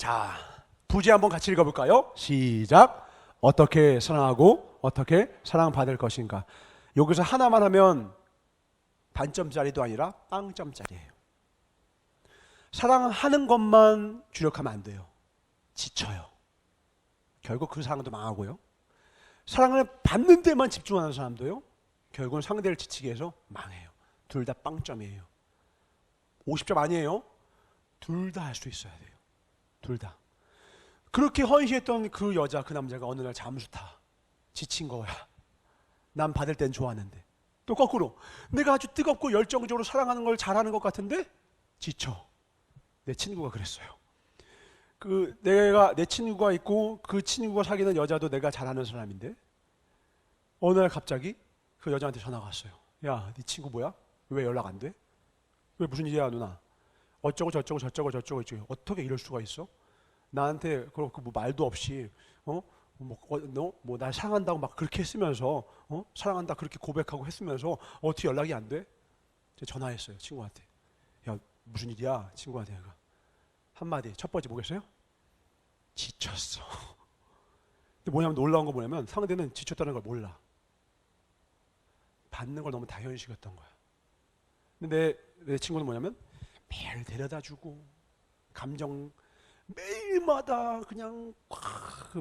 자, 부제 한번 같이 읽어볼까요? 시작. 어떻게 사랑하고 어떻게 사랑받을 것인가. 여기서 하나만 하면 반점짜리도 아니라 빵점짜리예요. 사랑하는 것만 주력하면 안 돼요. 지쳐요. 결국 그 사랑도 망하고요. 사랑을 받는 데만 집중하는 사람도요, 결국은 상대를 지치게 해서 망해요. 둘 다 빵점이에요. 50점 아니에요. 둘 다 할 수 있어야 돼요. 둘 다. 그렇게 헌신했던 그 여자, 그 남자가 어느 날 잠수 타. 지친 거야. 난 받을 땐 좋았는데. 또 거꾸로 내가 아주 뜨겁고 열정적으로 사랑하는 걸 잘하는 것 같은데 지쳐. 내 친구가 그랬어요. 내 친구가 있고 그 친구가 사귀는 여자도 내가 잘하는 사람인데 어느 날 갑자기 그 여자한테 전화가 왔어요. 야, 네 친구 뭐야? 왜 연락 안 돼? 왜 무슨 일이야 누나? 어쩌고 저쩌고 저쩌고 저쩌고 저쩌고. 어떻게 이럴 수가 있어? 나한테 그렇고 뭐 말도 없이 너 날 사랑한다고 막 그렇게 했으면서 사랑한다 그렇게 고백하고 했으면서 어떻게 연락이 안 돼? 제가 전화했어요 친구한테. 야, 무슨 일이야? 친구한테 내가 한마디. 첫 번째 뭐겠어요? 지쳤어. 근데 뭐냐면 놀라운 거 뭐냐면 상대는 지쳤다는 걸 몰라. 받는 걸 너무 당연시 여겼던 거야. 근데 내 친구는 뭐냐면 매일 데려다주고 감정 매일마다 그냥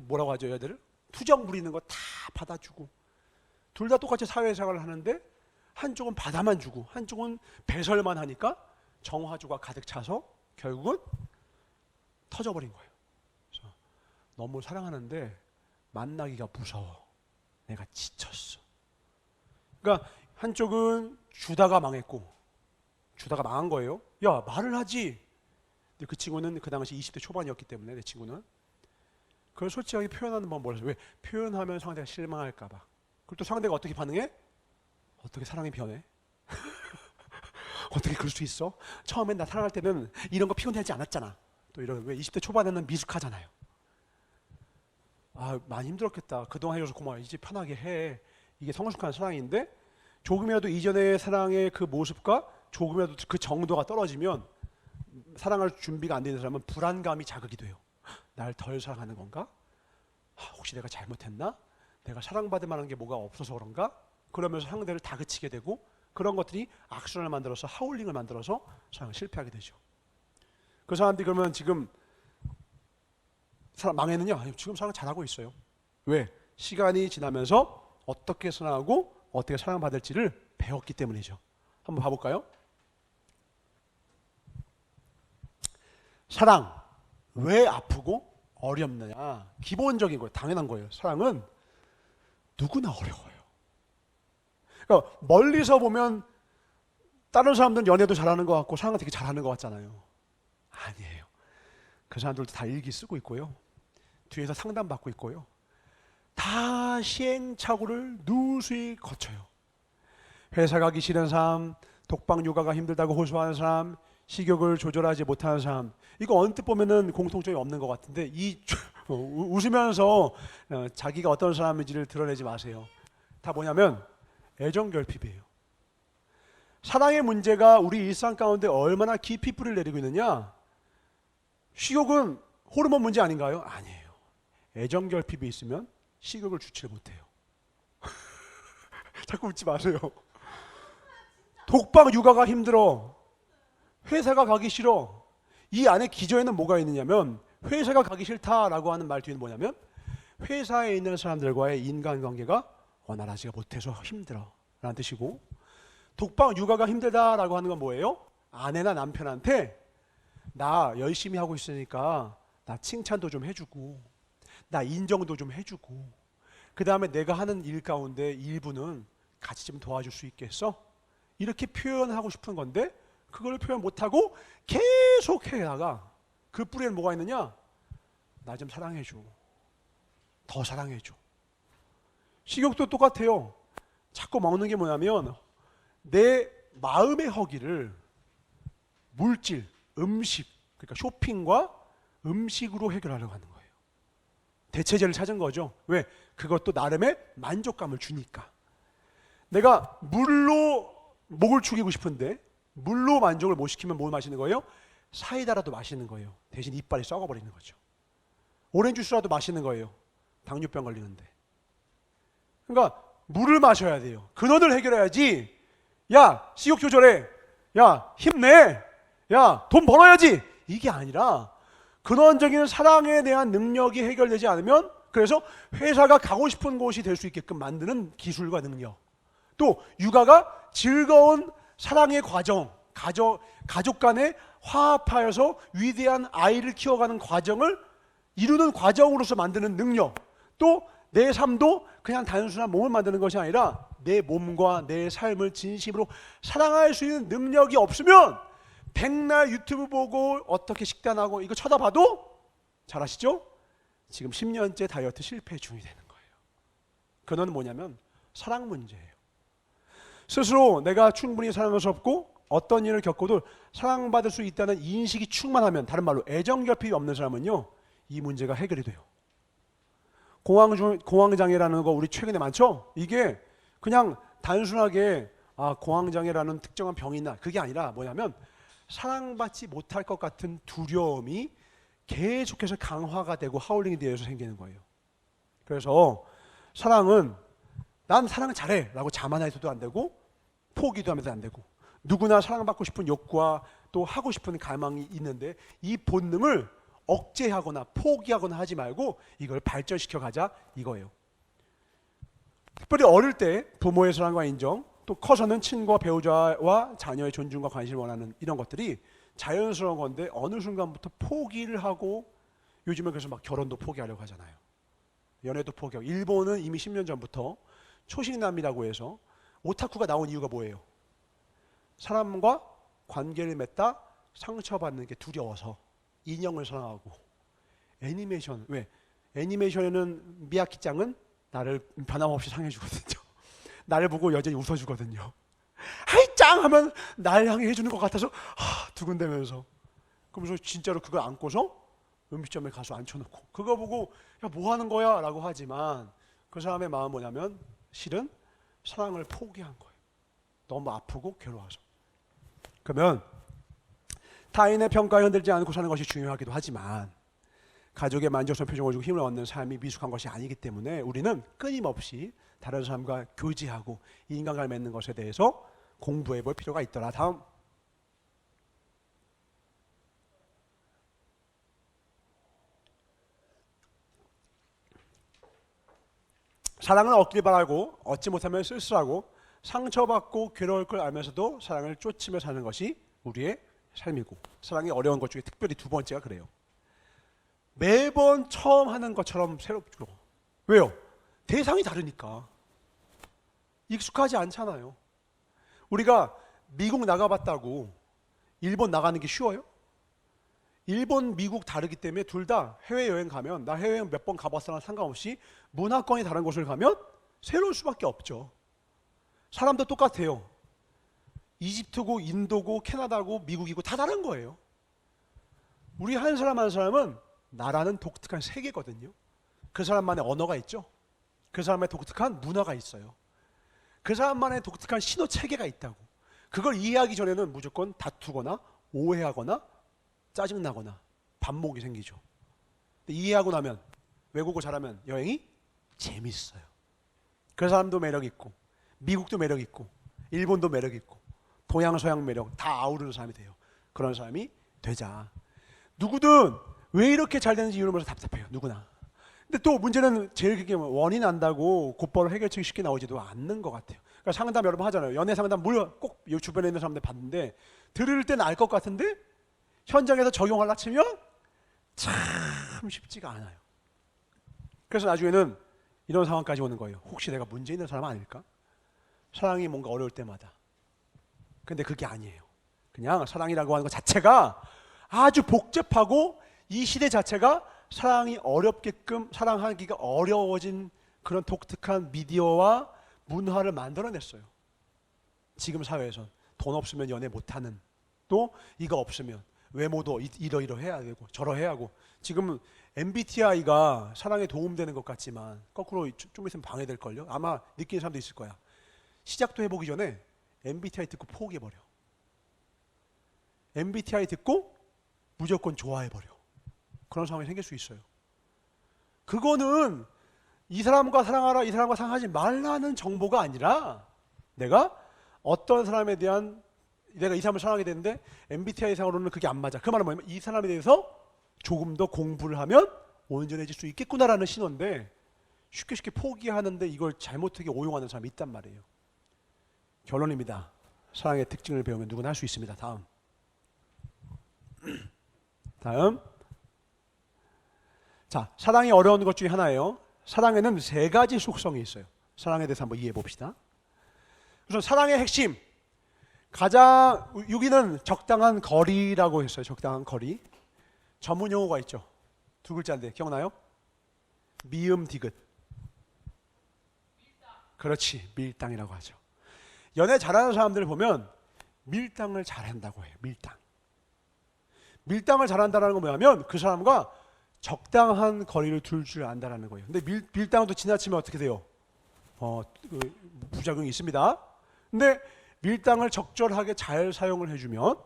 뭐라고 하죠 얘들? 투정 부리는 거 다 받아주고 둘 다 똑같이 사회생활을 하는데 한쪽은 받아만 주고 한쪽은 배설만 하니까 정화조가 가득 차서 결국은 터져버린 거예요. 그래서 너무 사랑하는데 만나기가 무서워. 내가 지쳤어. 그러니까 한쪽은 주다가 망했고 주다가 망한 거예요. 야, 말을 하지. 근데 그 친구는 그 당시 20대 초반이었기 때문에 내 친구는 그걸 솔직하게 표현하는 건 뭐라서 왜 표현하면 상대가 실망할까 봐. 그리고 또 상대가 어떻게 반응해? 어떻게 사랑이 변해? 어떻게 그럴 수 있어? 처음엔 나 사랑할 때는 이런 거 피곤하지 않았잖아. 또 이런 왜 20대 초반에는 미숙하잖아요. 아, 많이 힘들었겠다. 그동안 해줘서 고마워. 이제 편하게 해. 이게 성숙한 사랑인데 조금이라도 이전의 사랑의 그 모습과 조금이라도 그 정도가 떨어지면 사랑할 준비가 안 되는 사람은 불안감이 자극이 돼요. 날 덜 사랑하는 건가? 혹시 내가 잘못했나? 내가 사랑받을 만한 게 뭐가 없어서 그런가? 그러면서 상대를 다그치게 되고 그런 것들이 악순환을 만들어서 하울링을 만들어서 사랑을 실패하게 되죠. 그 사람들이 그러면 지금 사랑 망했느냐? 아니, 지금 사랑 잘하고 있어요. 왜? 시간이 지나면서 어떻게 사랑하고 어떻게 사랑받을지를 배웠기 때문이죠. 한번 봐볼까요? 사랑 왜 아프고 어렵느냐? 기본적인 거예요. 당연한 거예요. 사랑은 누구나 어려워요. 그러니까 멀리서 보면 다른 사람들은 연애도 잘하는 것 같고 사랑을 되게 잘하는 것 같잖아요. 아니에요. 그 사람들도 다 일기 쓰고 있고요. 뒤에서 상담받고 있고요. 다 시행착오를 누수히 거쳐요. 회사 가기 싫은 사람, 독방 육아가 힘들다고 호소하는 사람, 식욕을 조절하지 못하는 사람. 이거 언뜻 보면은 공통점이 없는 것 같은데 웃으면서 자기가 어떤 사람인지를 드러내지 마세요. 다 뭐냐면 애정결핍이에요. 사랑의 문제가 우리 일상 가운데 얼마나 깊이 뿌리를 내리고 있느냐? 식욕은 호르몬 문제 아닌가요? 아니에요. 애정결핍이 있으면 식욕을 주체를 못해요. 자꾸 웃지 마세요. 독방 육아가 힘들어. 회사가 가기 싫어. 이 안에 기저에는 뭐가 있느냐면 회사가 가기 싫다라고 하는 말 뒤에는 뭐냐면 회사에 있는 사람들과의 인간관계가 원활하지가 못해서 힘들어 라는 뜻이고, 독방 육아가 힘들다라고 하는 건 뭐예요? 아내나 남편한테 나 열심히 하고 있으니까 나 칭찬도 좀 해주고 나 인정도 좀 해주고 그 다음에 내가 하는 일 가운데 일부는 같이 좀 도와줄 수 있겠어? 이렇게 표현하고 싶은 건데 그걸 표현 못하고 계속 해다가 그 뿌리에는 뭐가 있느냐? 나 좀 사랑해줘. 더 사랑해줘. 식욕도 똑같아요. 자꾸 먹는 게 뭐냐면 내 마음의 허기를 물질, 음식, 그러니까 쇼핑과 음식으로 해결하려고 하는 거예요. 대체제를 찾은 거죠. 왜? 그것도 나름의 만족감을 주니까. 내가 물로 목을 축이고 싶은데 물로 만족을 못 시키면 뭘 마시는 거예요? 사이다라도 마시는 거예요. 대신 이빨이 썩어버리는 거죠. 오렌지 주스라도 마시는 거예요. 당뇨병 걸리는데. 그러니까 물을 마셔야 돼요. 근원을 해결해야지. 야, 식욕 조절해. 야, 힘내. 야, 돈 벌어야지. 이게 아니라 근원적인 사랑에 대한 능력이 해결되지 않으면, 그래서 회사가 가고 싶은 곳이 될 수 있게끔 만드는 기술과 능력, 또 육아가 즐거운 사랑의 과정, 가족 간에 화합하여서 위대한 아이를 키워가는 과정을 이루는 과정으로서 만드는 능력, 또 내 삶도 그냥 단순한 몸을 만드는 것이 아니라 내 몸과 내 삶을 진심으로 사랑할 수 있는 능력이 없으면 백날 유튜브 보고 어떻게 식단하고 이거 쳐다봐도, 잘 아시죠? 지금 10년째 다이어트 실패 중이 되는 거예요. 그건 뭐냐면 사랑 문제예요. 스스로 내가 충분히 사랑할 수 없고 어떤 일을 겪어도 사랑받을 수 있다는 인식이 충만하면, 다른 말로 애정결핍이 없는 사람은요, 이 문제가 해결이 돼요. 공황장애라는 거 우리 최근에 많죠? 이게 그냥 단순하게 공황장애라는 특정한 병이 있나, 그게 아니라 뭐냐면 사랑받지 못할 것 같은 두려움이 계속해서 강화가 되고 하울링이 되어서 생기는 거예요. 그래서 사랑은 난 사랑 잘해 라고 자만해서도 안 되고 포기도 하면서 안 되고, 누구나 사랑받고 싶은 욕구와 또 하고 싶은 갈망이 있는데 이 본능을 억제하거나 포기하거나 하지 말고 이걸 발전시켜 가자 이거예요. 특별히 어릴 때 부모의 사랑과 인정, 또 커서는 친구와 배우자와 자녀의 존중과 관심을 원하는 이런 것들이 자연스러운 건데, 어느 순간부터 포기를 하고, 요즘에 그래서 막 결혼도 포기하려고 하잖아요. 연애도 포기하고. 일본은 이미 10년 전부터 초식남이라고 해서 오타쿠가 나온 이유가 뭐예요? 사람과 관계를 맺다 상처받는 게 두려워서 인형을 사랑하고. 애니메이션, 왜? 애니메이션에는 미야키짱은 나를 변함없이 상해주거든요. 나를 보고 여전히 웃어주거든요. 하이 짱 하면 날 향해 해주는 것 같아서 두근대면서, 그러면서 진짜로 그걸 안고서 음식점에 가서 앉혀놓고 그거 보고 야 뭐 하는 거야 라고 하지만, 그 사람의 마음은 뭐냐면 실은 사랑을 포기한 거예요. 너무 아프고 괴로워서. 그러면 타인의 평가에 흔들리지 않고 사는 것이 중요하기도 하지만, 가족의 만족스러운 표정을 주고 힘을 얻는 삶이 미숙한 것이 아니기 때문에 우리는 끊임없이 다른 사람과 교제하고 인간관계를 맺는 것에 대해서 공부해 볼 필요가 있더라. 다음. 사랑은 얻길 바라고 얻지 못하면 쓸쓸하고 상처받고 괴로울 걸 알면서도 사랑을 쫓으며 사는 것이 우리의 삶이고, 사랑이 어려운 것 중에 특별히 두 번째가 그래요. 매번 처음 하는 것처럼 새롭죠. 왜요? 대상이 다르니까. 익숙하지 않잖아요. 우리가 미국 나가봤다고 일본 나가는 게 쉬워요? 일본, 미국 다르기 때문에 둘 다 해외여행 가면, 나 해외여행 몇 번 가봤으나 상관없이 문화권이 다른 곳을 가면 새로울 수밖에 없죠. 사람도 똑같아요. 이집트고 인도고 캐나다고 미국이고 다 다른 거예요. 우리 한 사람 한 사람은 나라는 독특한 세계거든요. 그 사람만의 언어가 있죠. 그 사람의 독특한 문화가 있어요. 그 사람만의 독특한 신호 체계가 있다고. 그걸 이해하기 전에는 무조건 다투거나 오해하거나 짜증나거나 반목이 생기죠. 근데 이해하고 나면, 외국어 잘하면 여행이 재밌어요. 그 사람도 매력 있고, 미국도 매력 있고, 일본도 매력 있고, 동양 서양 매력 다 아우르는 사람이 돼요. 그런 사람이 되자. 누구든 왜 이렇게 잘 되는지 이유를 몰라서 답답해요. 누구나. 근데 또 문제는 제일 크게 원인 안다고 곧바로 해결책이 쉽게 나오지도 않는 것 같아요. 그러니까 상담 여러분 하잖아요. 연애 상담 물론 꼭 주변에 있는 사람들 봤는데, 들을 땐 알 것 같은데 현장에서 적용하려 치면 참 쉽지가 않아요. 그래서 나중에는 이런 상황까지 오는 거예요. 혹시 내가 문제 있는 사람 아닐까? 사랑이 뭔가 어려울 때마다. 근데 그게 아니에요. 그냥 사랑이라고 하는 것 자체가 아주 복잡하고, 이 시대 자체가 사랑이 어렵게끔, 사랑하기가 어려워진 그런 독특한 미디어와 문화를 만들어냈어요. 지금 사회에선 돈 없으면 연애 못하는, 또 이거 없으면 외모도 이러이러해야 되고 저러해야 하고. 지금 MBTI가 사랑에 도움되는 것 같지만 거꾸로 좀 있으면 방해될걸요. 아마 느끼는 사람도 있을 거야. 시작도 해보기 전에 MBTI 듣고 포기해버려. MBTI 듣고 무조건 좋아해버려. 그런 상황이 생길 수 있어요. 그거는 이 사람과 사랑하라, 이 사람과 사랑하지 말라는 정보가 아니라 내가 어떤 사람에 대한, 내가 이 사람을 사랑하게 되는데 MBTI 상으로는 그게 안 맞아. 그 말은 뭐냐면 이 사람에 대해서 조금 더 공부를 하면 온전해질 수 있겠구나라는 신호인데, 쉽게 포기하는데 이걸 잘못하게 오용하는 사람이 있단 말이에요. 결론입니다. 사랑의 특징을 배우면 누구나 할 수 있습니다. 다음. 자, 사랑이 어려운 것 중에 하나예요. 사랑에는 3가지 속성이 있어요. 사랑에 대해서 한번 이해해 봅시다. 우선 사랑의 핵심, 가장 6위는 적당한 거리라고 했어요. 적당한 거리. 전문 용어가 있죠. 2글자인데 기억나요? 미음 디귿. 그렇지, 밀당이라고 하죠. 연애 잘하는 사람들을 보면 밀당을 잘한다고 해요. 밀당을 잘한다는 건 뭐냐면 그 사람과 적당한 거리를 둘 줄 안다라는 거예요. 근데 밀당도 지나치면 어떻게 돼요? 부작용이 있습니다. 근데 밀당을 적절하게 잘 사용을 해주면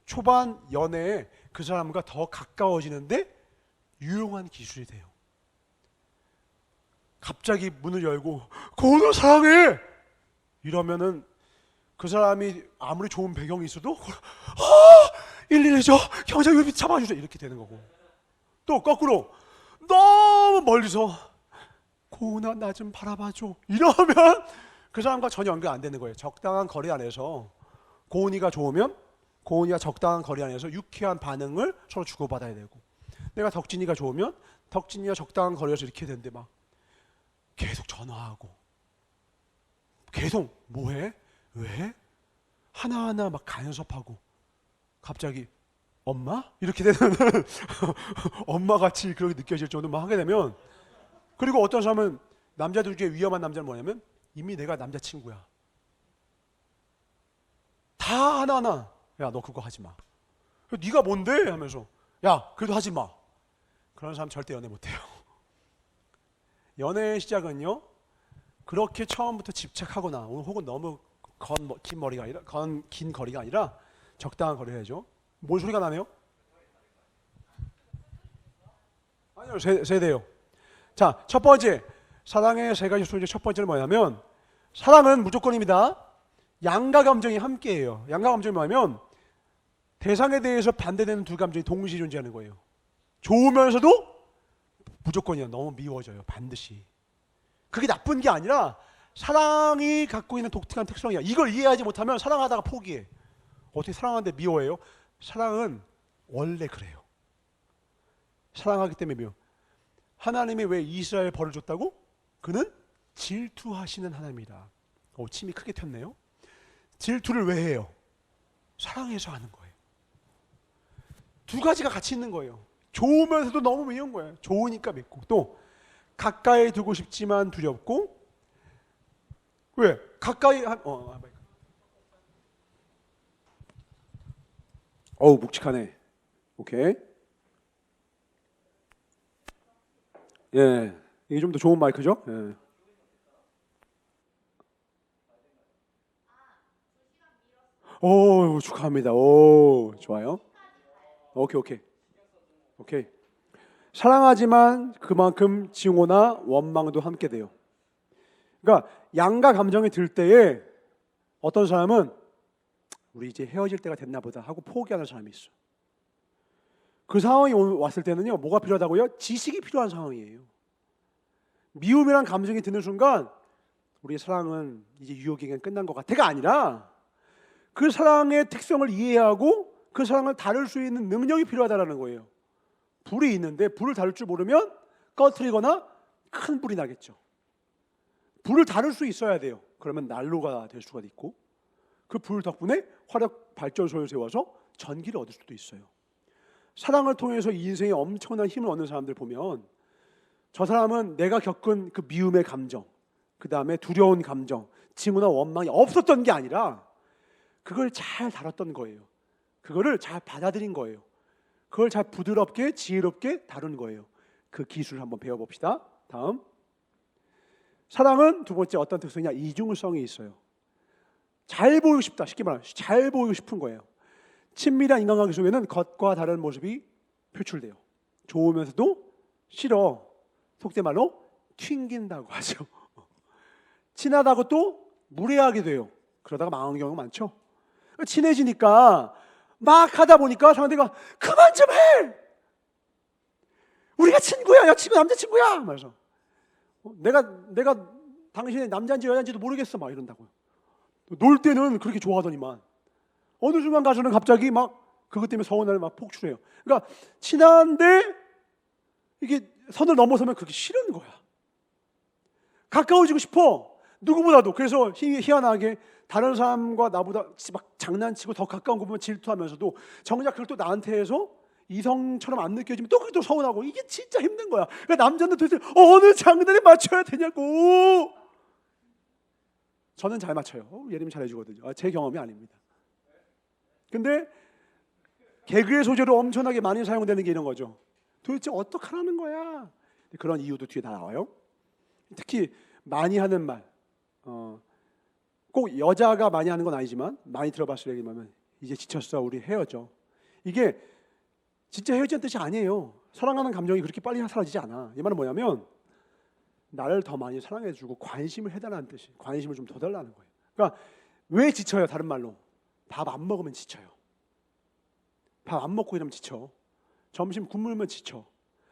초반 연애에 그 사람과 더 가까워지는데 유용한 기술이 돼요. 갑자기 문을 열고 고은아 사랑해! 이러면은 그 사람이 아무리 좋은 배경이 있어도 112죠. 경찰 잡아주죠. 이렇게 되는 거고. 또 거꾸로 너무 멀리서 고은아 나 좀 바라봐줘. 이러면 그 사람과 전혀 연결 안 되는 거예요. 적당한 거리 안에서 고은이가 좋으면 고은이가 적당한 거리 안에서 유쾌한 반응을 서로 주고받아야 되고, 내가 덕진이가 좋으면 덕진이가 적당한 거리에서 이렇게 되는데 막 계속 전화하고 계속 뭐해? 왜? 하나하나 막 간섭하고 갑자기 엄마? 이렇게 되는 엄마같이 그렇게 느껴질 정도만 하게 되면, 그리고 어떤 사람은 남자들 중에 위험한 남자는 뭐냐면 이미 내가 남자친구야. 다 하나하나 야 너 그거 하지 마. 네가 뭔데? 하면서 야 그래도 하지 마. 그런 사람 절대 연애 못해요. 연애의 시작은요 그렇게 처음부터 집착하거나 혹은 너무 긴 거리가 아니라 적당한 거리를 해야죠. 뭔 소리가 나네요? 아니요, 세대요. 자, 첫 번째 사랑의 3가지 소리. 첫 번째는 뭐냐면 사랑은 무조건입니다. 양가 감정이 함께해요. 양가 감정이 뭐냐면 대상에 대해서 반대되는 2 감정이 동시에 존재하는 거예요. 좋으면서도 무조건이야. 너무 미워져요. 반드시. 그게 나쁜 게 아니라 사랑이 갖고 있는 독특한 특성이야. 이걸 이해하지 못하면 사랑하다가 포기해. 어떻게 사랑하는데 미워해요? 사랑은 원래 그래요. 사랑하기 때문에 미워. 하나님이 왜 이스라엘 벌을 줬다고? 그는 질투하시는 하나님이다. 침이 크게 텄네요. 질투를 왜 해요? 사랑해서 하는 거예요. 2가지가 같이 있는 거예요. 좋으면서도 너무 미운 거예요. 좋으니까 밉고, 또 가까이 두고 싶지만 두렵고. 왜? 가까이 묵직하네. 오케이. 예, 이게 좀 더 좋은 마이크죠? 예. 오, 축하합니다. 오, 좋아요. 오케이. 사랑하지만 그만큼 증오나 원망도 함께 돼요. 그러니까 양가 감정이 들 때에 어떤 사람은 우리 이제 헤어질 때가 됐나 보다 하고 포기하는 사람이 있어. 그 상황이 왔을 때는요 뭐가 필요하다고요? 지식이 필요한 상황이에요. 미움이란 감정이 드는 순간 우리의 사랑은 이제 유효기간 끝난 것 같아가 아니라 그 사랑의 특성을 이해하고 그 사랑을 다룰 수 있는 능력이 필요하다는 거예요. 불이 있는데 불을 다룰 줄 모르면 꺼트리거나 큰 불이 나겠죠. 불을 다룰 수 있어야 돼요. 그러면 난로가 될 수가 있고, 그 불 덕분에 화력 발전소를 세워서 전기를 얻을 수도 있어요. 사랑을 통해서 인생에 엄청난 힘을 얻는 사람들 보면 저 사람은 내가 겪은 그 미움의 감정, 그 다음에 두려운 감정, 증오나 원망이 없었던 게 아니라 그걸 잘 다뤘던 거예요. 그거를 잘 받아들인 거예요. 그걸 잘 부드럽게 지혜롭게 다룬 거예요. 그 기술을 한번 배워봅시다. 다음. 사랑은 2번째 어떤 특성이냐? 이중성이 있어요. 잘 보이고 싶다. 쉽게 말하면 잘 보이고 싶은 거예요. 친밀한 인간관계 속에는 겉과 다른 모습이 표출돼요. 좋으면서도 싫어. 속된 말로 튕긴다고 하죠. 친하다고 또 무례하게 돼요. 그러다가 망하는 경우가 많죠. 친해지니까 막 하다 보니까 상대가 그만 좀 해. 우리가 친구야. 야, 친구 남자친구야. 말해서 내가 당신의 남자인지 여자인지도 모르겠어. 막 이런다고요. 놀 때는 그렇게 좋아하더니만 어느 순간 가서는 갑자기 막 그것 때문에 서운하게 막 폭출해요. 그러니까 친한데 이게 선을 넘어서면 그게 싫은 거야. 가까워지고 싶어. 누구보다도. 그래서 희한하게 다른 사람과 나보다 막 장난치고 더 가까운 거 보면 질투하면서도 정작 그걸 또 나한테 해서 이성처럼 안 느껴지면 또 그게 또 서운하고. 이게 진짜 힘든 거야. 그러니까 남자는 도대체 어느 장단에 맞춰야 되냐고. 저는 잘 맞춰요. 예림이 잘해주거든요. 제 경험이 아닙니다. 근데 개그의 소재로 엄청나게 많이 사용되는 게 이런 거죠. 도대체 어떡하라는 거야. 그런 이유도 뒤에 다 나와요. 특히 많이 하는 말, 꼭 여자가 많이 하는 건 아니지만 많이 들어봤을 얘기면 이제 지쳤어, 우리 헤어져. 이게 진짜 헤어지는 뜻이 아니에요. 사랑하는 감정이 그렇게 빨리 사라지지 않아. 이 말은 뭐냐면 나를 더 많이 사랑해주고 관심을 해달라는 뜻이, 관심을 좀 더 달라는 거예요. 그러니까 왜 지쳐요? 다른 말로 밥 안 먹으면 지쳐요. 밥 안 먹고 이러면 지쳐. 점심 굶으면 지쳐.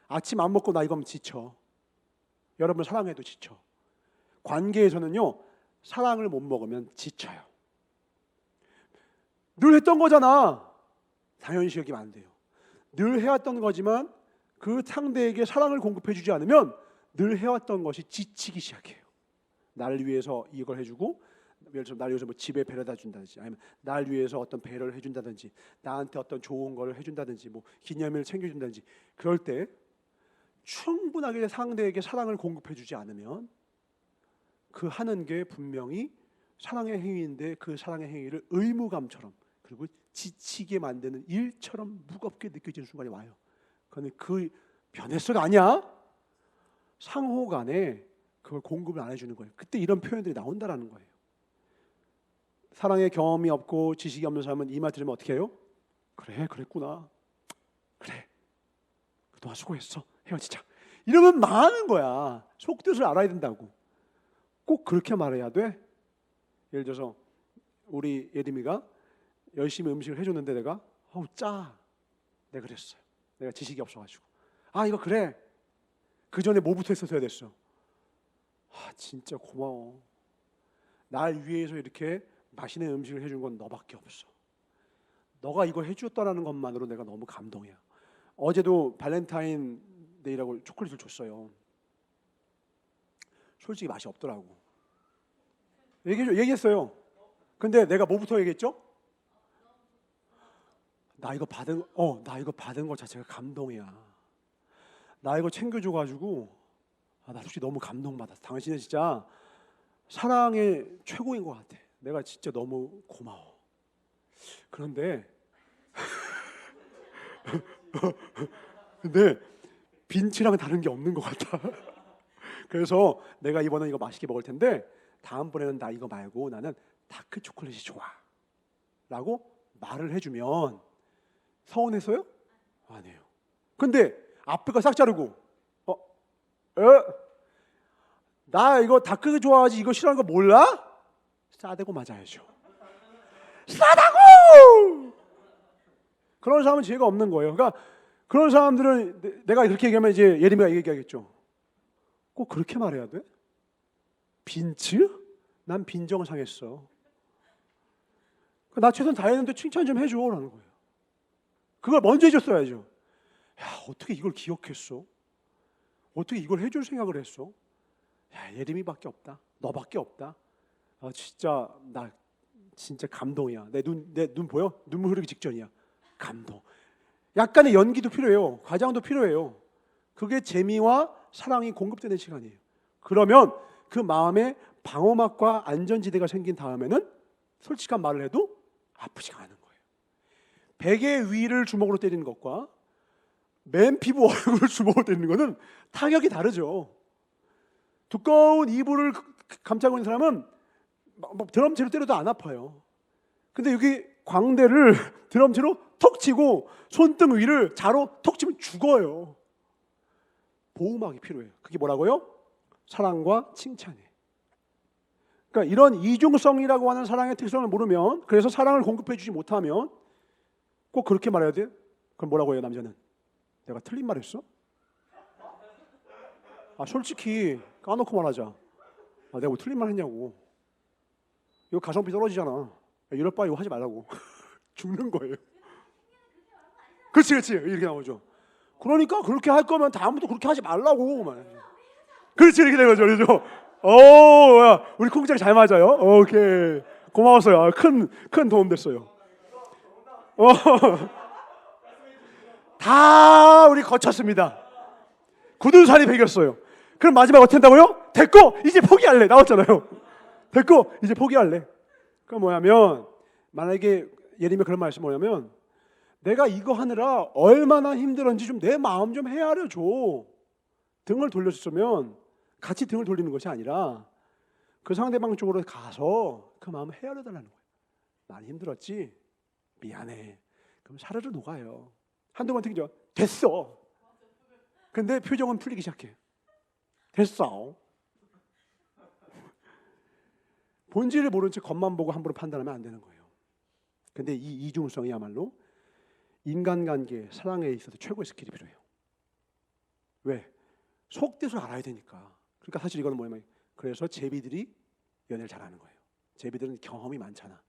아침 안 먹고 나 이거면 지쳐. 여러분 사랑해도 지쳐. 관계에서는요, 사랑을 못 먹으면 지쳐요. 늘 했던 거잖아. 당연시 여기면 안 돼요. 늘 해왔던 거지만 그 상대에게 사랑을 공급해주지 않으면 늘 해왔던 것이 지치기 시작해요. 나를 위해서 이걸 해주고, 예를 들어 날 위해서 뭐 집에 데려다 준다든지, 아니면 날 위해서 어떤 배려를 해준다든지, 나한테 어떤 좋은 걸 해준다든지, 뭐 기념일을 챙겨준다든지, 그럴 때 충분하게 상대에게 사랑을 공급해주지 않으면 그 하는 게 분명히 사랑의 행위인데 그 사랑의 행위를 의무감처럼, 그리고 지치게 만드는 일처럼 무겁게 느껴지는 순간이 와요. 그런데 그 변했어가 아니야. 상호간에 그걸 공급을 안 해주는 거예요. 그때 이런 표현들이 나온다라는 거예요. 사랑의 경험이 없고 지식이 없는 사람은 이 말 들으면 어떻게 해요? 그래, 그랬구나. 그래, 그동안 수고했어. 헤어지자. 이러면 망하는 거야. 속뜻을 알아야 된다고. 꼭 그렇게 말해야 돼. 예를 들어서 우리 예림이가 열심히 음식을 해줬는데 내가 짜. 내가 그랬어요. 내가 지식이 없어가지고. 이거 그래. 그 전에 뭐부터 했었어야 됐어. 진짜 고마워. 날 위해서 이렇게 맛있는 음식을 해준 건 너밖에 없어. 너가 이걸 해주었다라는 것만으로 내가 너무 감동이야. 어제도 발렌타인데이라고 초콜릿을 줬어요. 솔직히 맛이 없더라고. 얘기했어요. 근데 내가 뭐부터 얘기했죠? 나 이거 받은 거 자체가 감동이야. 나 이거 챙겨줘가지고 나 솔직히 너무 감동받았어. 당신은 진짜 사랑의 최고인 것 같아. 내가 진짜 너무 고마워. 그런데 근데 빈치랑 다른 게 없는 것 같아. 그래서 내가 이번엔 이거 맛있게 먹을 텐데 다음번에는 나 이거 말고 나는 다크 초콜릿이 좋아 라고 말을 해주면 서운했어요? 아니에요. 근데 앞에 거 싹 자르고 나 이거 다크 좋아하지 이거 싫어하는 거 몰라? 싸대고 맞아야죠. 싸다고! 그런 사람은 죄가 없는 거예요. 그러니까 그런 사람들은 내가 그렇게 얘기하면 이제 예림이가 얘기하겠죠. 꼭 그렇게 말해야 돼? 빈츠? 난 빈정 상했어. 나 최선 다했는데 칭찬 좀 해줘 라는 거예요. 그걸 먼저 해줬어야죠. 야, 어떻게 이걸 기억했어? 어떻게 이걸 해줄 생각을 했어? 야, 예림이밖에 없다. 너밖에 없다. 진짜 나 진짜 감동이야. 내 눈 보여? 눈물 흐르기 직전이야. 감동. 약간의 연기도 필요해요. 과장도 필요해요. 그게 재미와 사랑이 공급되는 시간이에요. 그러면 그 마음에 방어막과 안전지대가 생긴 다음에는 솔직한 말을 해도 아프지가 않은 거예요. 베개 위를 주먹으로 때리는 것과 맨 피부 얼굴을 주먹으로 때리는 것은 타격이 다르죠. 두꺼운 이불을 감싸고 있는 사람은 드럼체로 때려도 안 아파요. 근데 여기 광대를 드럼치로 톡 치고 손등 위를 자로 톡 치면 죽어요. 보호막이 필요해요. 그게 뭐라고요? 사랑과 칭찬이에요. 그러니까 이런 이중성이라고 하는 사랑의 특성을 모르면, 그래서 사랑을 공급해 주지 못하면 꼭 그렇게 말해야 돼? 그럼 뭐라고 해요, 남자는? 내가 틀린 말 했어? 솔직히 까놓고 말하자. 내가 뭐 틀린 말 했냐고. 이거 가성비 떨어지잖아. 이럴 바에 이거 하지 말라고. 죽는 거예요. 그렇지 이렇게 나오죠. 그러니까 그렇게 할 거면 다음부터 그렇게 하지 말라고. 그렇지 이렇게 된 거죠. 그렇죠? 우리 콩장 잘 맞아요. 오케이, 고마웠어요. 큰 도움 됐어요. 다 우리 거쳤습니다. 굳은 살이 배겼어요. 그럼 마지막 어떻게 한다고요? 됐고 이제 포기할래. 나왔잖아요. 됐고 이제 포기할래. 그럼 뭐냐면, 만약에 예를 들면 그런 말씀 뭐냐면, 내가 이거 하느라 얼마나 힘들었는지 좀 내 마음 좀 헤아려 줘. 등을 돌렸으면 같이 등을 돌리는 것이 아니라 그 상대방 쪽으로 가서 그 마음을 헤아려 달라는 거예요. 많이 힘들었지? 미안해. 그럼 사르르 녹아요. 한동안 되죠. 됐어. 근데 표정은 풀리기 시작해. 됐어. 본질을 모른 채 겉만 보고 함부로 판단하면 안 되는 거예요. 근데 이 이중성이야말로 인간관계, 사랑에 있어서 최고의 스킬이 필요해요. 왜? 속뜻을 알아야 되니까. 그러니까 사실 이거는 뭐냐면, 그래서 제비들이 연애를 잘하는 거예요. 제비들은 경험이 많잖아.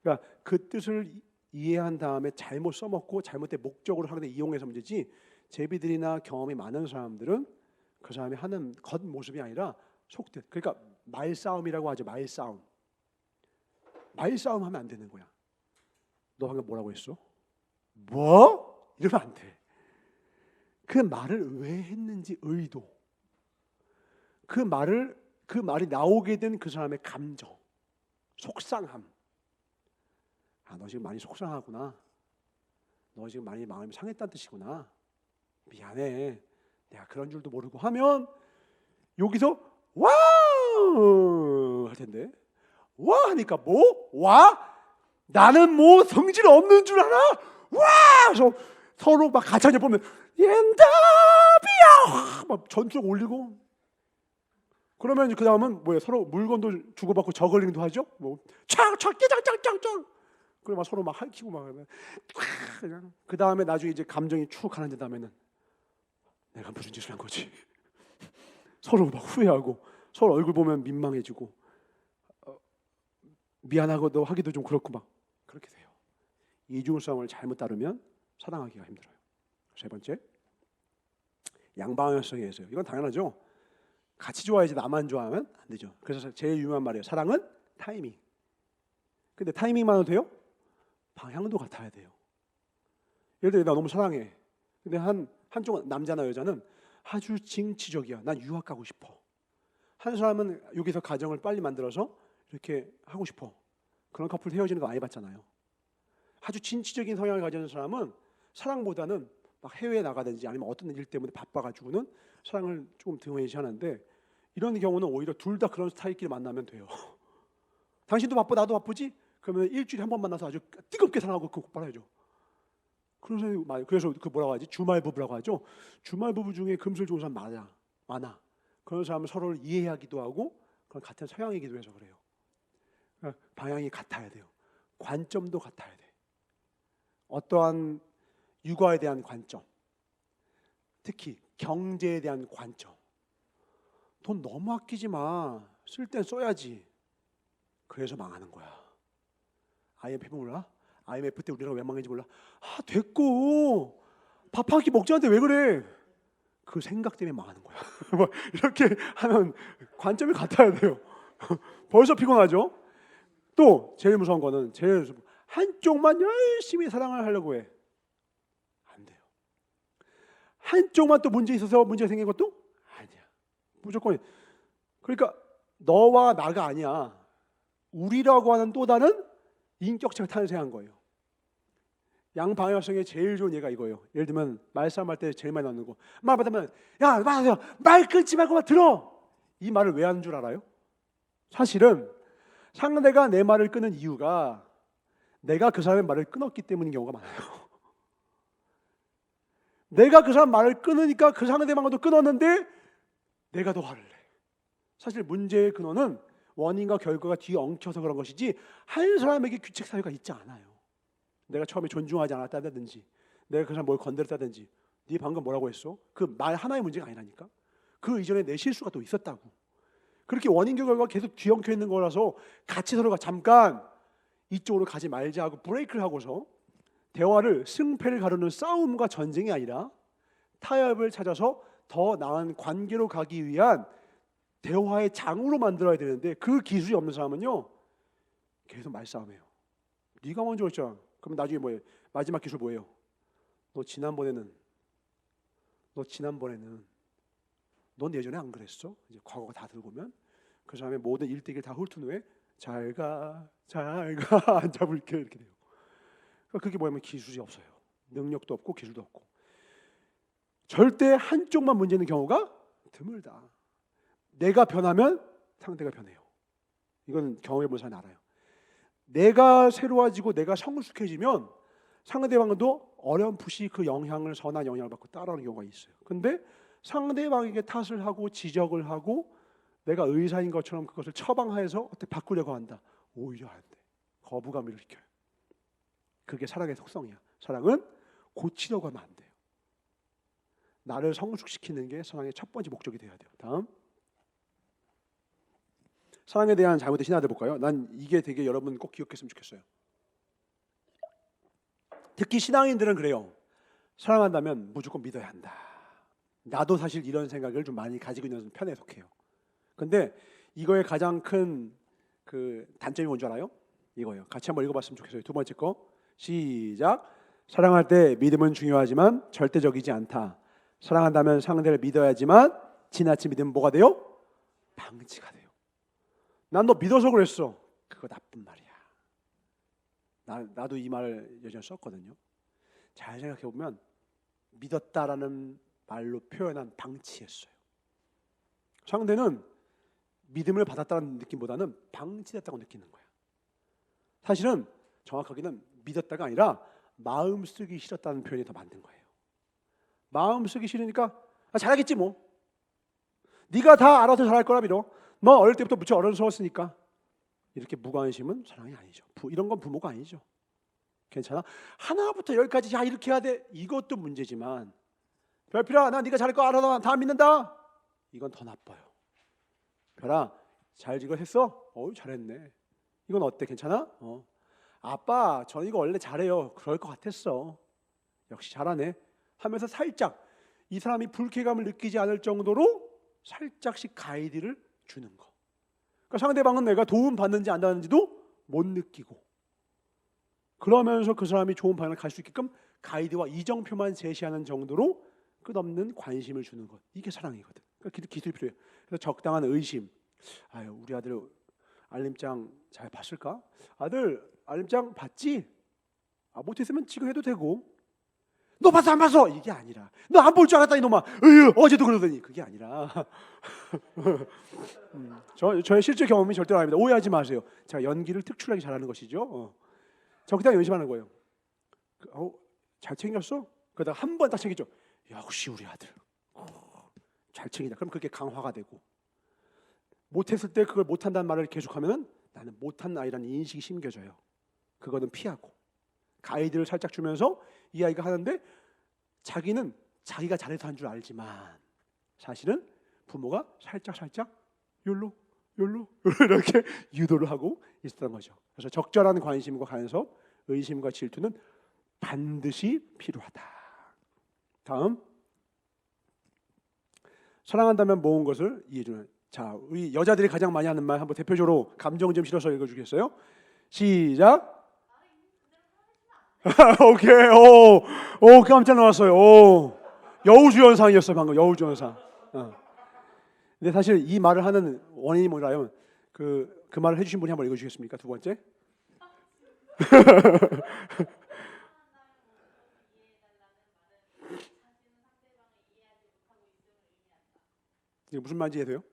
그러니까 그 뜻을 이해한 다음에 잘못 써먹고 잘못된 목적으로 하는데 이용해서 문제지, 제비들이나 경험이 많은 사람들은 그 사람이 하는 겉모습이 아니라 속뜻. 그러니까 말싸움이라고 하죠. 말싸움 하면 안 되는 거야. 너 방금 뭐라고 했어? 뭐? 이러면 안 돼. 그 말을 왜 했는지 의도, 그 말이 나오게 된 그 사람의 감정, 속상함. 너 지금 많이 속상하구나. 너 지금 많이 마음이 상했다는 뜻이구나. 미안해. 내가 그런 줄도 모르고 하면 여기서 와우 할 텐데, 와 하니까 뭐? 와? 나는 뭐 성질 없는 줄 알아? 와! 그래서 서로 막 같이 앉아 보면 엔답이야! 막 전투력 올리고. 그러면 그 다음은 뭐예요? 서로 물건도 주고받고 저글링도 하죠? 뭐 촥촥 깨장짱짱짱. 그리고 막 서로 막 할퀴고 막 하면 그냥. 그 다음에 나중에 이제 감정이 축 가는 다음에는 내가 무슨 짓을 한 거지? 서로 막 후회하고, 서로 얼굴 보면 민망해지고, 미안하고도 하기도 좀 그렇고 막 그렇게 돼요. 이중성을 잘못 따르면 사랑하기가 힘들어요. 세 번째, 양방향성에 의해서요. 이건 당연하죠. 같이 좋아야지 나만 좋아하면 안 되죠. 그래서 제일 유명한 말이에요. 사랑은 타이밍. 근데 타이밍만 해도 돼요? 방향도 같아야 돼요. 예를 들어 나 너무 사랑해. 근데 한쪽은 남자나 여자는 아주 징치적이야. 난 유학 가고 싶어. 한 사람은 여기서 가정을 빨리 만들어서 이렇게 하고 싶어. 그런 커플 헤어지는 거 많이 봤잖아요. 아주 진취적인 성향을 가지는 사람은 사랑보다는 막 해외에 나가든지 아니면 어떤 일 때문에 바빠가지고는 사랑을 조금 등한시하는데, 이런 경우는 오히려 둘 다 그런 스타일끼리 만나면 돼요. 당신도 바빠 나도 바쁘지? 그러면 일주일에 한 번 만나서 아주 뜨겁게 사랑하고 그 곧바로. 그래서 그 뭐라고 하지? 주말 부부라고 하죠. 주말 부부 중에 금술 좋은 사람 많아. 그런 사람은 서로를 이해하기도 하고 그런 같은 서양이기도 해서 그래요. 그러니까 방향이 같아야 돼요. 관점도 같아야 돼. 어떠한 육아에 대한 관점, 특히 경제에 대한 관점. 돈 너무 아끼지 마. 쓸 땐 써야지. 그래서 망하는 거야. IMF 몰라? IMF 때 우리나라 왜 망했는지 몰라? 됐고 밥 한 끼 먹지 않는데 왜 그래? 그 생각 때문에 망하는 거야. 이렇게 하면 관점이 같아야 돼요. 벌써 피곤하죠? 또 제일 무서운 거는, 한쪽만 열심히 사랑을 하려고 해. 안 돼요. 한쪽만 또 문제 있어서 문제가 생긴 것도 아니야. 무조건. 그러니까 너와 나가 아니야. 우리라고 하는 또 다른 인격체가 탄생한 거예요. 양방향성의 제일 좋은 예가 이거예요. 예를 들면 말싸움할 때 제일 많이 나오는 거, 말 받으면 말 끊지 말고 막 들어. 이 말을 왜 하는 줄 알아요? 사실은 상대가 내 말을 끊는 이유가 내가 그 사람의 말을 끊었기 때문인 경우가 많아요. 내가 그 사람 말을 끊으니까 그 상대방도 끊었는데 내가 더 화를 내. 사실 문제의 근원은 원인과 결과가 뒤에 엉켜서 그런 것이지 한 사람에게 규칙 사유가 있지 않아요. 내가 처음에 존중하지 않았다든지 내가 그 사람 뭘 건드렸다든지 네 방금 뭐라고 했어? 그 말 하나의 문제가 아니라니까. 그 이전에 내 실수가 또 있었다고. 그렇게 원인과 결과가 계속 뒤엉켜 있는 거라서 같이 서로가 잠깐 이쪽으로 가지 말자 하고 브레이크를 하고서 대화를 승패를 가르는 싸움과 전쟁이 아니라 타협을 찾아서 더 나은 관계로 가기 위한 대화의 장으로 만들어야 되는데 그 기술이 없는 사람은요 계속 말싸움해요. 네가 먼저 했잖아. 그럼 나중에 뭐예요? 마지막 기술 뭐예요? 너 지난번에는 넌 예전에 안 그랬어? 이제 과거가 다 들고 오면 그 사람의 모든 일대기를 다 훑은 후에 잘가 안 잡을게 이렇게 돼요. 그러니까 그게 뭐냐면 기술이 없어요. 능력도 없고 기술도 없고 절대 한쪽만 문제 있는 경우가 드물다. 내가 변하면 상대가 변해요. 이건 경험해본 사람이 알아요. 내가 새로워지고 내가 성숙해지면 상대방도 어렴풋이 그 영향을 선한 영향을 받고 따라오는 경우가 있어요. 근데 상대방에게 탓을 하고 지적을 하고 내가 의사인 것처럼 그것을 처방해서 어떻게 바꾸려고 한다. 오히려 안 돼. 거부감을 일으켜요. 그게 사랑의 속성이야. 사랑은 고치려고 하면 안 돼요. 나를 성숙시키는 게 사랑의 첫 번째 목적이 되어야 돼요. 다음 사랑에 대한 잘못된 신화들 볼까요? 난 이게 되게 여러분 꼭 기억했으면 좋겠어요. 특히 신앙인들은 그래요. 사랑한다면 무조건 믿어야 한다. 나도 사실 이런 생각을 좀 많이 가지고 있는 편에 속해요. 근데 이거의 가장 큰 그 단점이 뭔지 알아요? 이거예요. 같이 한번 읽어봤으면 좋겠어요. 두 번째 거 시작. 사랑할 때 믿음은 중요하지만 절대적이지 않다. 사랑한다면 상대를 믿어야지만 지나친 믿음은 뭐가 돼요? 방치가 돼요. 난 너 믿어서 그랬어. 그거 나쁜 말이야. 나도 이 말을 예전에 썼거든요. 잘 생각해보면 믿었다라는 말로 표현한 방치였어요. 상대는 믿음을 받았다는 느낌보다는 방치됐다고 느끼는 거야. 사실은 정확하게는 믿었다가 아니라 마음 쓰기 싫었다는 표현이 더 맞는 거예요. 마음 쓰기 싫으니까 잘하겠지 뭐. 네가 다 알아서 잘할 거라 믿어. 너 어릴 때부터 무척 어른스러웠으니까. 이렇게 무관심은 사랑이 아니죠. 이런 건 부모가 아니죠. 괜찮아? 하나부터 열까지 야 이렇게 해야 돼. 이것도 문제지만 별필아 나 네가 잘할 거 알아. 다 믿는다. 이건 더 나빠요. 별아 잘 이거 했어? 잘했네. 이건 어때? 괜찮아? 아빠 저 이거 원래 잘해요. 그럴 것 같았어. 역시 잘하네 하면서 살짝 이 사람이 불쾌감을 느끼지 않을 정도로 살짝씩 가이드를 주는 거. 그러니까 상대방은 내가 도움 받는지 안 받는지도 못 느끼고 그러면서 그 사람이 좋은 방향을 갈 수 있게끔 가이드와 이정표만 제시하는 정도로 끝없는 관심을 주는 것. 이게 사랑이거든. 그러니까 기술이 필요해요. 그래서 적당한 의심. 아유 우리 아들 알림장 잘 봤을까? 아들 알림장 봤지? 못했으면 지금 해도 되고. 너 봤어 안 봤어? 이게 아니라 너 안 볼 줄 알았다 이놈아. 어제도 그러더니 그게 아니라 저의 실제 경험이 절대로 아닙니다. 오해하지 마세요. 제가 연기를 특출나게 잘하는 것이죠. 적당히 연습하는 거예요. 잘 챙겼어? 그러다가 한 번 딱 챙겼죠. 역시 우리 아들 잘 챙기다. 그럼 그게 강화가 되고 못했을 때 그걸 못한다는 말을 계속하면 나는 못한 아이라는 인식이 심겨져요. 그거는 피하고 가이드를 살짝 주면서 이 아이가 하는데 자기는 자기가 잘해서 한 줄 알지만 사실은 부모가 살짝 욜로 이렇게 유도를 하고 있었던 거죠. 그래서 적절한 관심과 간섭, 의심과 질투는 반드시 필요하다. 다음 사랑한다면 모은 것을 이해해주는. 자, 우리 여자들이 가장 많이 하는 말 한번 대표적으로 감정 좀 실어서 읽어주겠어요? 시작. 오케이. 깜짝 놀랐어요. 여우주연상이었어요 방금. 여우주연상. 근데 사실 이 말을 하는 원인이 뭐냐면 그 말을 해주신 분이 한번 읽어주시겠습니까? 두 번째. 이게 무슨 말인지 이해돼요?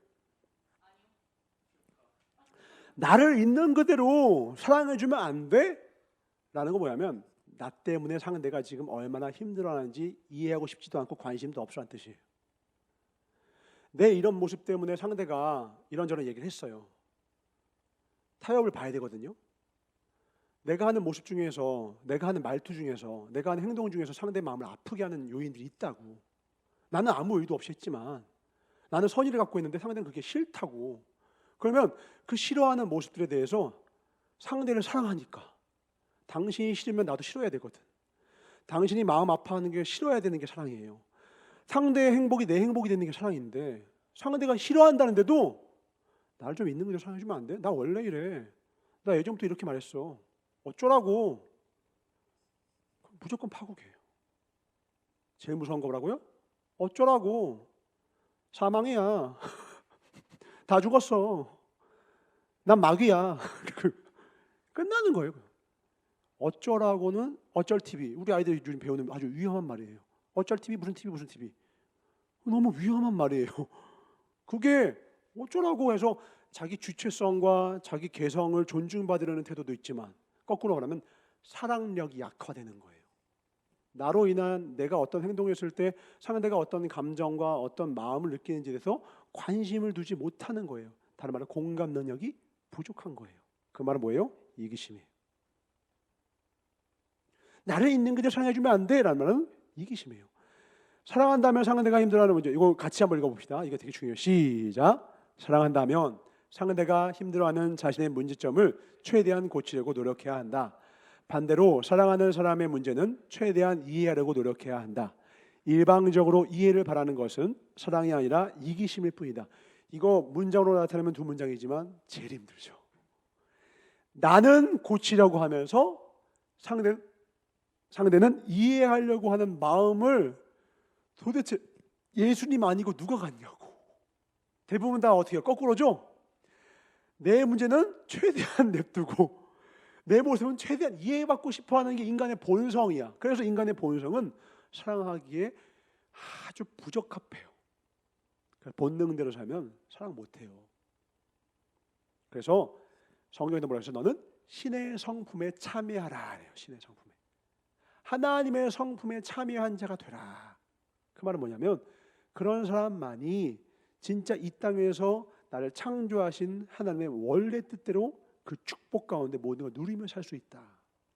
나를 있는 그대로 사랑해주면 안 돼? 라는 거 뭐냐면 나 때문에 상대가 지금 얼마나 힘들어하는지 이해하고 싶지도 않고 관심도 없어라는 뜻이에요. 내 이런 모습 때문에 상대가 이런저런 얘기를 했어요. 타협을 봐야 되거든요. 내가 하는 모습 중에서, 내가 하는 말투 중에서, 내가 하는 행동 중에서 상대 마음을 아프게 하는 요인들이 있다고. 나는 아무 의도 없이 했지만 나는 선의를 갖고 있는데 상대는 그게 싫다고. 그러면 그 싫어하는 모습들에 대해서 상대를 사랑하니까 당신이 싫으면 나도 싫어야 되거든. 당신이 마음 아파하는 게 싫어야 되는 게 사랑이에요. 상대의 행복이 내 행복이 되는 게 사랑인데 상대가 싫어한다는데도 나를 좀 있는 그대로 사랑해주면 안 돼? 나 원래 이래. 나 예전부터 이렇게 말했어. 어쩌라고. 무조건 파국이에요. 제일 무서운 거 뭐라고요? 어쩌라고. 사망이야. 다 죽었어. 난 마귀야. 끝나는 거예요. 어쩌라고는 어쩔 TV. 우리 아이들이 요즘 배우는 아주 위험한 말이에요. 어쩔 TV 무슨 TV 무슨 TV. 너무 위험한 말이에요. 그게 어쩌라고 해서 자기 주체성과 자기 개성을 존중받으려는 태도도 있지만 거꾸로 말하면 사랑력이 약화되는 거예요. 나로 인한 내가 어떤 행동을 했을 때 상대가 어떤 감정과 어떤 마음을 느끼는지에 대해서 관심을 두지 못하는 거예요. 다른 말로 공감 능력이 부족한 거예요. 그 말은 뭐예요? 이기심이에요. 나를 있는 그대로 사랑해주면 안 돼 라는 말은 이기심이에요. 사랑한다면 상대가 힘들어하는 문제, 이거 같이 한번 읽어봅시다. 이거 되게 중요해요. 시작. 사랑한다면 상대가 힘들어하는 자신의 문제점을 최대한 고치려고 노력해야 한다. 반대로 사랑하는 사람의 문제는 최대한 이해하려고 노력해야 한다. 일방적으로 이해를 바라는 것은 사랑이 아니라 이기심일 뿐이다. 이거 문장으로 나타내면 두 문장이지만 제일 힘들죠. 나는 고치려고 하면서 상대는 이해하려고 하는 마음을 도대체 예수님 아니고 누가 갖냐고. 대부분 다 어떻게 해요? 거꾸로죠? 내 문제는 최대한 냅두고 내 모습은 최대한 이해받고 싶어하는 게 인간의 본성이야. 그래서 인간의 본성은 사랑하기에 아주 부적합해요. 본능대로 살면 사랑 못해요. 그래서 성경에도 뭐라 해서 너는 신의 성품에 참여하라 그래요. 신의 성품에. 하나님의 성품에 참여한 자가 되라. 그 말은 뭐냐면 그런 사람만이 진짜 이 땅에서 나를 창조하신 하나님의 원래 뜻대로 그 축복 가운데 모든 걸 누리며 살 수 있다.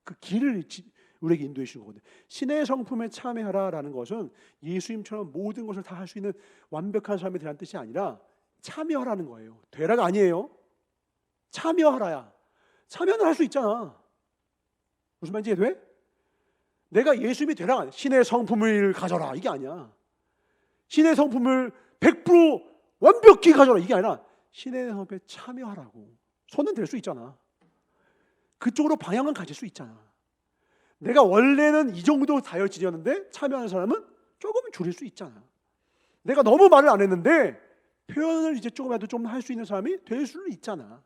그 길을 우리에게 인도해 주는 거거든요. 신의 성품에 참여하라라는 것은 예수님처럼 모든 것을 다 할 수 있는 완벽한 삶이 되라는 뜻이 아니라 참여하라는 거예요. 되라가 아니에요. 참여하라야. 참여는 할 수 있잖아. 무슨 말인지 이해돼? 내가 예수님이 되라, 신의 성품을 가져라 이게 아니야. 신의 성품을 100% 완벽히 가져라 이게 아니라 신의 성품에 참여하라고. 손은 댈 수 있잖아. 그쪽으로 방향은 가질 수 있잖아. 내가 원래는 이 정도 다혈질이었는데 참여하는 사람은 조금 줄일 수 있잖아. 내가 너무 말을 안 했는데 표현을 이제 조금이라도 좀 할 수 있는 사람이 될 수는 있잖아.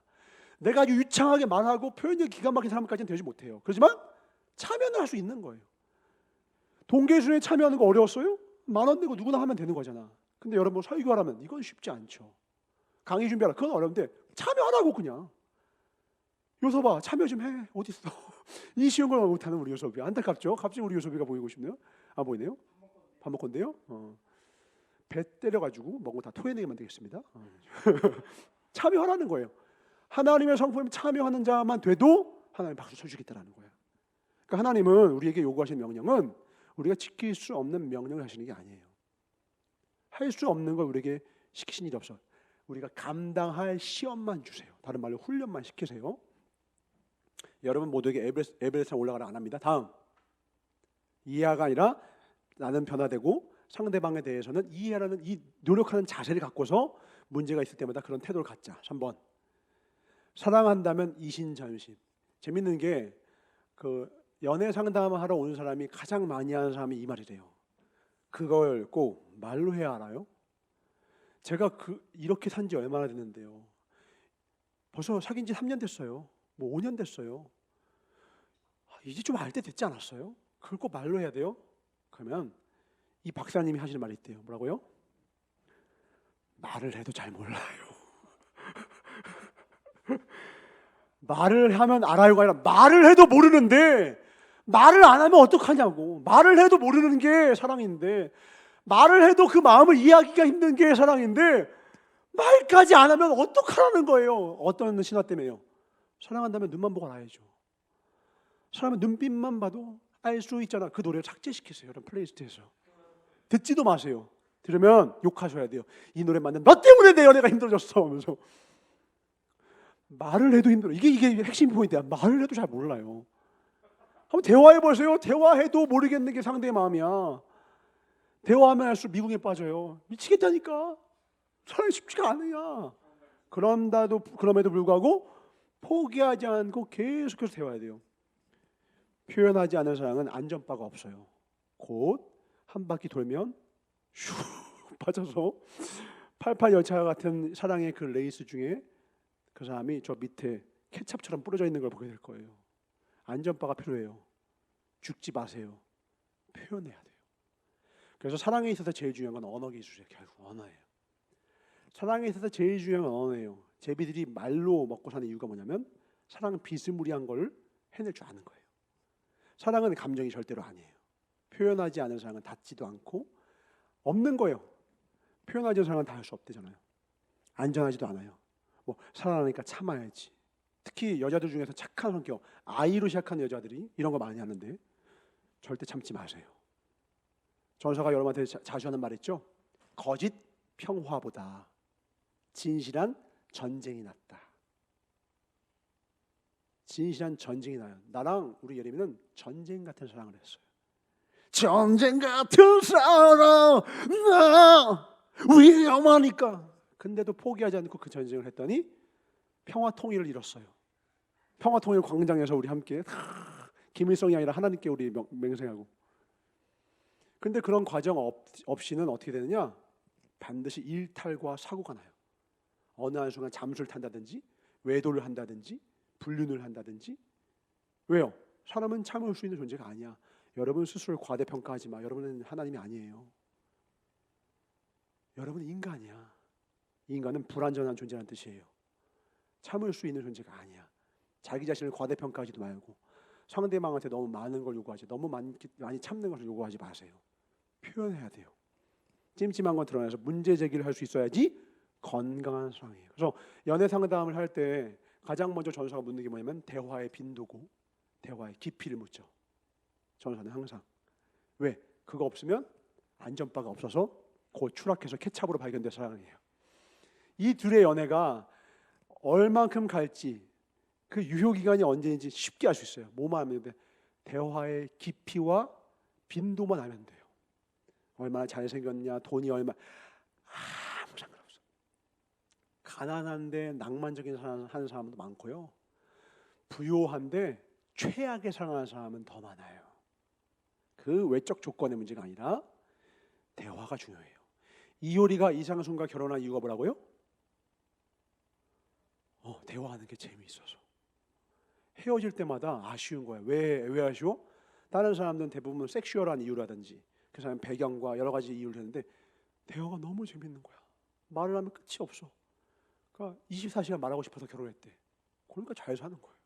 내가 아주 유창하게 말하고 표현력이 기가 막힌 사람까지는 되지 못해요. 그렇지만 참여는 할 수 있는 거예요. 동계수련에 참여하는 거 어려웠어요? 10,000원 내고 누구나 하면 되는 거잖아. 근데 여러분 설교하라면 이건 쉽지 않죠. 강의 준비하라 그건 어려운데 참여하라고 그냥. 요섭아 참여 좀 해. 어디 있어? 이 쉬운 걸 못하는 우리 요섭이 안타깝죠. 갑자기 우리 요섭이가 보이고 싶네요. 아 보이네요? 밥 먹건데요. 배 때려가지고 먹고 다 토해내게 만들겠습니다. 참여하라는 거예요. 하나님의 성품에 참여하는 자만 돼도 하나님 박수 쳐주겠다라는 거예요. 그러니까 하나님은 우리에게 요구하시는 명령은 우리가 지킬 수 없는 명령을 하시는 게 아니에요. 할 수 없는 걸 우리에게 시키신 일이 없어. 우리가 감당할 시험만 주세요. 다른 말로 훈련만 시키세요. 여러분 모두에게 에베레스트 올라가라 안 합니다. 다음 이해가 아니라 나는 변화되고 상대방에 대해서는 이해하라는 이 노력하는 자세를 갖고서 문제가 있을 때마다 그런 태도를 갖자. 3번 사랑한다면 이신전심. 재밌는 게 그 연애 상담하러 오는 사람이 가장 많이 하는 사람이 이 말이래요. 그걸 꼭 말로 해야 알아요? 제가 이렇게 산 지 얼마나 됐는데요. 벌써 사귄 지 3년 됐어요. 뭐 5년 됐어요. 이제 좀 알 때 됐지 않았어요? 그걸 꼭 말로 해야 돼요? 그러면 이 박사님이 하시는 말이 있대요. 뭐라고요? 말을 해도 잘 몰라요. 말을 하면 알아요가 아니라 말을 해도 모르는데 말을 안 하면 어떡하냐고. 말을 해도 모르는 게 사랑인데, 말을 해도 그 마음을 이해하기가 힘든 게 사랑인데, 말까지 안 하면 어떡하라는 거예요. 어떤 신화 때문에요? 사랑한다면 눈만 보고 알아야죠. 사람은 눈빛만 봐도 알 수 있잖아. 그 노래를 삭제시키세요. 여러분 플레이리스트에서. 듣지도 마세요. 들으면 욕하셔야 돼요. 이 노래 맞는 너 때문에 내 연애가 힘들어졌어 하면서. 말을 해도 힘들어. 이게 핵심 포인트야. 말을 해도 잘 몰라요. 한번 대화해 보세요. 대화해도 모르겠는 게 상대의 마음이야. 대화하면 할수록 미궁에 빠져요. 미치겠다니까. 사람이 쉽지가 않으냐. 그럼에도 불구하고 포기하지 않고 계속해서 대화해야 돼요. 표현하지 않은 사랑은 안전바가 없어요. 곧 한 바퀴 돌면 슈 빠져서 88 열차 같은 사랑의 그 레이스 중에 그 사람이 저 밑에 케찹처럼 부러져 있는 걸 보게 될 거예요. 안전바가 필요해요. 죽지 마세요. 표현해야 돼요. 그래서 사랑에 있어서 제일 중요한 건 언어 기술이에요. 결국 언어예요. 사랑에 있어서 제일 중요한 건 언어예요. 제비들이 말로 먹고 사는 이유가 뭐냐면 사랑은 비스무리한 걸 해낼 줄 아는 거예요. 사랑은 감정이 절대로 아니에요. 표현하지 않은 사랑은 닿지도 않고 없는 거예요. 표현하지 않은 사랑은 닿을 수 없대잖아요. 안전하지도 않아요. 뭐 사랑하니까 참아야지. 특히 여자들 중에서 착한 성격, 아이로 시작한 여자들이 이런 거 많이 하는데 절대 참지 마세요. 전사가 여러분한테 자주 하는 말 있죠? 거짓 평화보다 진실한 전쟁이 낫다. 진실한 전쟁이 나요. 나랑 우리 예림이는 전쟁 같은 사랑을 했어요. 전쟁 같은 사랑 나 위험하니까. 근데도 포기하지 않고 그 전쟁을 했더니 평화 통일을 이뤘어요. 평화 통일 광장에서 우리 함께 김일성이 아니라 하나님께 우리 맹세하고. 근데 그런 과정 없이는 어떻게 되느냐? 반드시 일탈과 사고가 나요. 어느 한순간 잠수를 탄다든지 외도를 한다든지 불륜을 한다든지. 왜요? 사람은 참을 수 있는 존재가 아니야. 여러분 스스로를 과대평가하지 마. 여러분은 하나님이 아니에요. 여러분은 인간이야. 인간은 불완전한 존재라는 뜻이에요. 참을 수 있는 존재가 아니야. 자기 자신을 과대평가하지도 말고 상대방한테 너무 많은 걸 요구하지, 너무 많이 참는 것을 요구하지 마세요. 표현해야 돼요. 찜찜한 건 드러내서 문제 제기를 할 수 있어야지 건강한 사랑이에요. 그래서 연애 상담을 할 때 가장 먼저 전사가 묻는 게 뭐냐면 대화의 빈도고 대화의 깊이를 묻죠. 전사는 항상. 왜? 그거 없으면 안전바가 없어서 곧 추락해서 케찹으로 발견될 사랑이에요. 이 둘의 연애가 얼만큼 갈지 그 유효기간이 언제인지 쉽게 알 수 있어요. 뭐만 하면 돼? 대화의 깊이와 빈도만 알면 돼요. 얼마나 잘생겼냐, 돈이 얼마, 아무 상관없어. 가난한데 낭만적인 사랑 하는 사람도 많고요. 부요한데 최악의 사랑하는 사람은 더 많아요. 그 외적 조건의 문제가 아니라 대화가 중요해요. 이효리가 이상순과 결혼한 이유가 뭐라고요? 대화하는 게 재미있어서. 헤어질 때마다 아쉬운 거예요. 왜 아쉬워? 다른 사람들은 대부분 섹슈얼한 이유라든지 그 사람 배경과 여러 가지 이유를 했는데 대화가 너무 재밌는 거야. 말을 하면 끝이 없어. 그러니까 24시간 말하고 싶어서 결혼했대. 그러니까 잘 사는 거예요.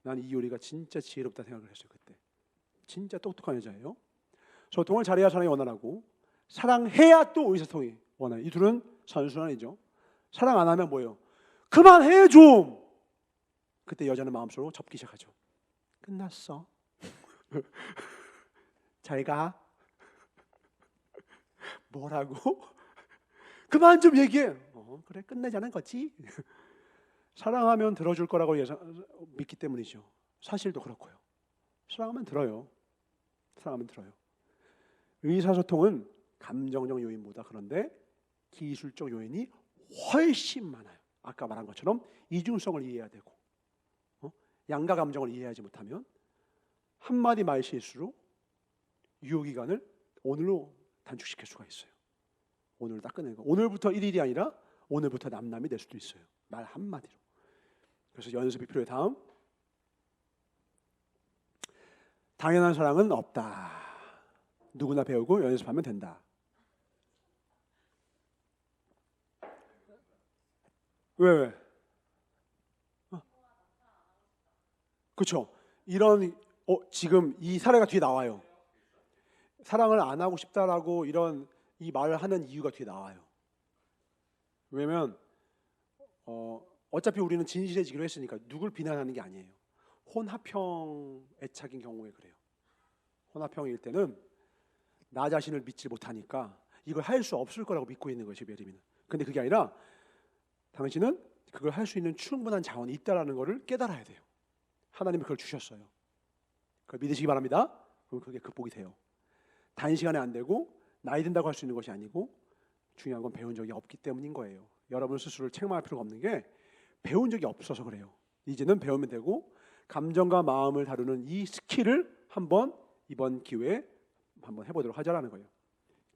난 이효리가 진짜 지혜롭다 생각을 했어요. 그때. 진짜 똑똑한 여자예요. 소통을 잘해야 사랑이 원활하고 사랑해야 또 의사소통이 원활해요. 이 둘은 선순환이죠. 사랑 안 하면 뭐예요? 그만해 좀. 그때 여자는 마음속으로 접기 시작하죠. 끝났어. 잘 가. 뭐라고? 그만 좀 얘기해. 그래 끝내자는 거지. 사랑하면 들어줄 거라고 믿기 때문이죠. 사실도 그렇고요. 사랑하면 들어요. 사랑하면 들어요. 의사소통은 감정적 요인보다 그런데 기술적 요인이 훨씬 많아요. 아까 말한 것처럼 이중성을 이해해야 되고 양가 감정을 이해하지 못하면 한마디 말 실수로 유효기간을 오늘로 단축시킬 수가 있어요. 오늘 딱 끝내는 거. 오늘부터 1일이 아니라 오늘부터 남남이 될 수도 있어요. 말 한마디로. 그래서 연습이 필요해요. 다음. 당연한 사랑은 없다. 누구나 배우고 연습하면 된다. 왜? 그렇죠. 이런 지금 이 사례가 뒤에 나와요. 사랑을 안 하고 싶다라고 이런 이 말을 하는 이유가 뒤에 나와요. 왜냐면 어차피 우리는 진실해지기로 했으니까 누굴 비난하는 게 아니에요. 혼합형 애착인 경우에 그래요. 혼합형일 때는 나 자신을 믿지 못하니까 이걸 할 수 없을 거라고 믿고 있는 것이 예림이는. 근데 그게 아니라 당신은 그걸 할 수 있는 충분한 자원이 있다라는 것을 깨달아야 돼요. 하나님이 그걸 주셨어요. 그걸 믿으시기 바랍니다. 그럼 그게 극복이 돼요. 단시간에 안 되고 나이 든다고 할 수 있는 것이 아니고 중요한 건 배운 적이 없기 때문인 거예요. 여러분 스스로를 책망할 필요가 없는 게 배운 적이 없어서 그래요. 이제는 배우면 되고 감정과 마음을 다루는 이 스킬을 한번 이번 기회에 한번 해보도록 하자라는 거예요.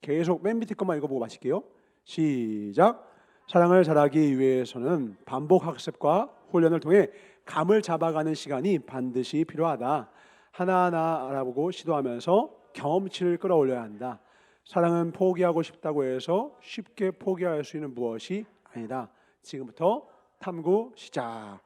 계속 맨 밑에 것만 읽어보고 마실게요. 시작. 사랑을 잘하기 위해서는 반복 학습과 훈련을 통해 감을 잡아가는 시간이 반드시 필요하다. 하나하나 알아보고 시도하면서 경험치를 끌어올려야 한다. 사랑은 포기하고 싶다고 해서 쉽게 포기할 수 있는 무엇이 아니다. 지금부터 탐구 시작.